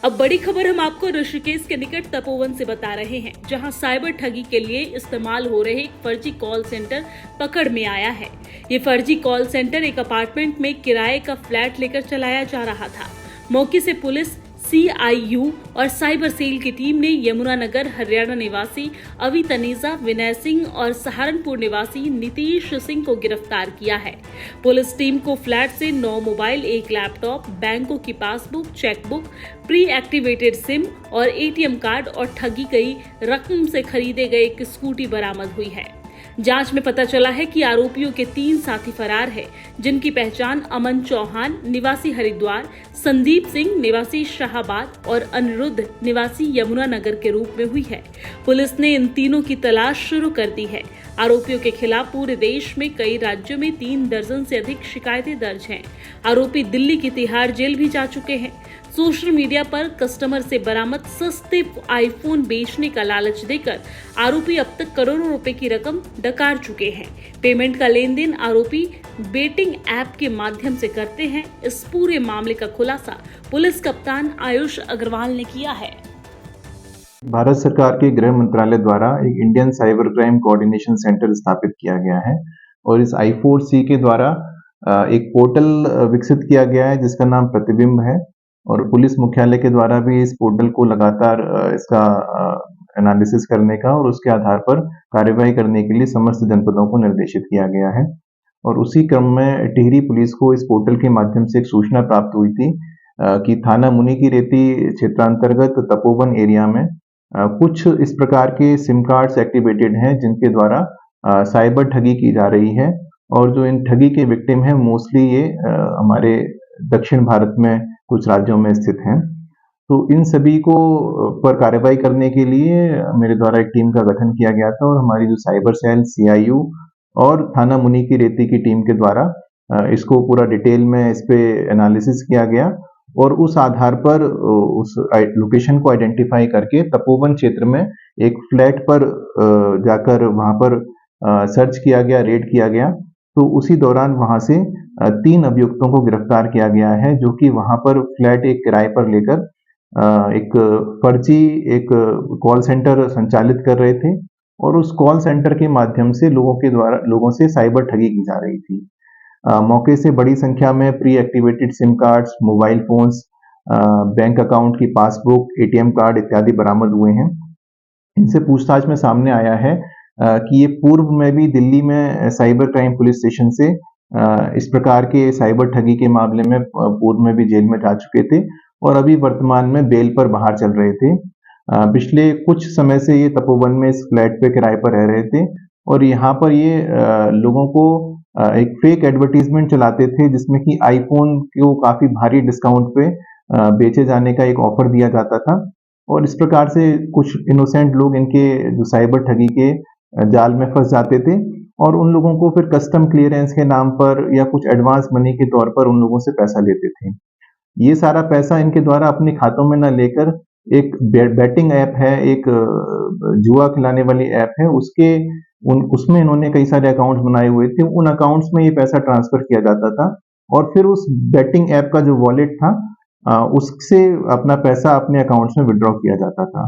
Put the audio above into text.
अब बड़ी खबर हम आपको ऋषिकेश के निकट तपोवन से बता रहे हैं, जहां साइबर ठगी के लिए इस्तेमाल हो रहे एक फर्जी कॉल सेंटर पकड़ में आया है। ये फर्जी कॉल सेंटर एक अपार्टमेंट में किराए का फ्लैट लेकर चलाया जा रहा था। मौके से पुलिस, CIU और साइबर सेल की टीम ने यमुनानगर हरियाणा निवासी अवि तनीजा, विनय सिंह और सहारनपुर निवासी नीतीश सिंह को गिरफ्तार किया है। पुलिस टीम को फ्लैट से 9 मोबाइल, 1 लैपटॉप, बैंकों की passbook, chequebook, pre activated SIM और ATM कार्ड और ठगी गई रकम से खरीदे गए एक स्कूटी बरामद हुई है। जांच में पता चला है कि आरोपियों के 3 साथी फरार हैं, जिनकी पहचान अमन चौहान निवासी हरिद्वार, संदीप सिंह निवासी शाहाबाद और अनिरुद्ध निवासी यमुनानगर के रूप में हुई है। पुलिस ने इन तीनों की तलाश शुरू कर दी है। आरोपियों के खिलाफ पूरे देश में कई राज्यों में 3 दर्जन से अधिक शिकायतें दर्ज हैं। आरोपी दिल्ली की तिहाड़ जेल भी जा चुके हैं। सोशल मीडिया पर कस्टमर से बरामद सस्ते आईफोन बेचने का लालच देकर आरोपी अब तक करोड़ों रुपए की रकम डकार चुके हैं। पेमेंट का लेन देन आरोपी बेटिंग ऐप के माध्यम से करते हैं। इस पूरे मामले का खुलासा पुलिस कप्तान आयुष अग्रवाल ने किया है। भारत सरकार के गृह मंत्रालय द्वारा एक Indian cyber crime coordination centre स्थापित किया गया है और इस I4C के द्वारा एक पोर्टल विकसित किया गया है जिसका नाम प्रतिबिंब है और पुलिस मुख्यालय के द्वारा भी इस पोर्टल को लगातार इसका एनालिसिस करने का और उसके आधार पर कार्यवाही करने के लिए समस्त जनपदों को निर्देशित किया गया है। और उसी क्रम में टिहरी पुलिस को इस पोर्टल के माध्यम से एक सूचना प्राप्त हुई थी कि थाना मुनिकीरेती क्षेत्रांतर्गत तपोवन एरिया में कुछ इस प्रकार के सिम कार्ड्स एक्टिवेटेड हैं जिनके द्वारा साइबर ठगी की जा रही है और जो इन ठगी के विक्टिम हैं मोस्टली ये हमारे दक्षिण भारत में कुछ राज्यों में स्थित हैं। तो इन सभी को पर कार्रवाई करने के लिए मेरे द्वारा एक टीम का गठन किया गया था और हमारी जो साइबर सेल, CIU और थाना मुनिकीरेती की टीम के द्वारा इसको पूरा डिटेल में इस पे एनालिसिस किया गया और उस आधार पर उस लोकेशन को आइडेंटिफाई करके तपोवन क्षेत्र में एक फ्लैट पर जाकर वहां पर सर्च किया गया, रेड किया गया। तो उसी दौरान वहां से 3 अभियुक्तों को गिरफ्तार किया गया है जो कि वहां पर फ्लैट एक किराए पर लेकर एक फर्जी एक कॉल सेंटर संचालित कर रहे थे और उस कॉल सेंटर के माध्यम से लोगों से साइबर ठगी की जा रही थी। मौके से बड़ी संख्या में pre activated SIM cards, mobile phones, bank account की पासबुक, ATM कार्ड इत्यादि बरामद हुए हैं। इनसे पूछताछ में सामने आया है कि ये पूर्व में भी दिल्ली में साइबर क्राइम पुलिस स्टेशन से इस प्रकार के साइबर ठगी के मामले में पूर्व में भी जेल में जा चुके थे और अभी वर्तमान में बेल पर बाहर चल रहे थे। पिछले कुछ समय से ये तपोवन में इस फ्लैट पे किराए पर रह रहे थे और यहाँ पर ये लोगों को एक फेक एडवर्टीजमेंट चलाते थे जिसमें कि आईफोन को काफी भारी डिस्काउंट पे बेचे जाने का एक ऑफर दिया जाता था और इस प्रकार से कुछ इनोसेंट लोग इनके जो साइबर ठगी के जाल में फंस जाते थे और उन लोगों को फिर कस्टम क्लियरेंस के नाम पर या कुछ एडवांस मनी के तौर पर उन लोगों से पैसा लेते थे। ये सारा पैसा इनके द्वारा अपने खातों में न लेकर एक बैटिंग ऐप है, एक जुआ खिलाने वाली ऐप है, उसमें इन्होंने कई सारे अकाउंट्स बनाए हुए थे। उन अकाउंट्स में ये पैसा ट्रांसफर किया जाता था और फिर उस बैटिंग ऐप का जो वॉलेट था उससे अपना पैसा अपने अकाउंट्स में विड्रॉ किया जाता था।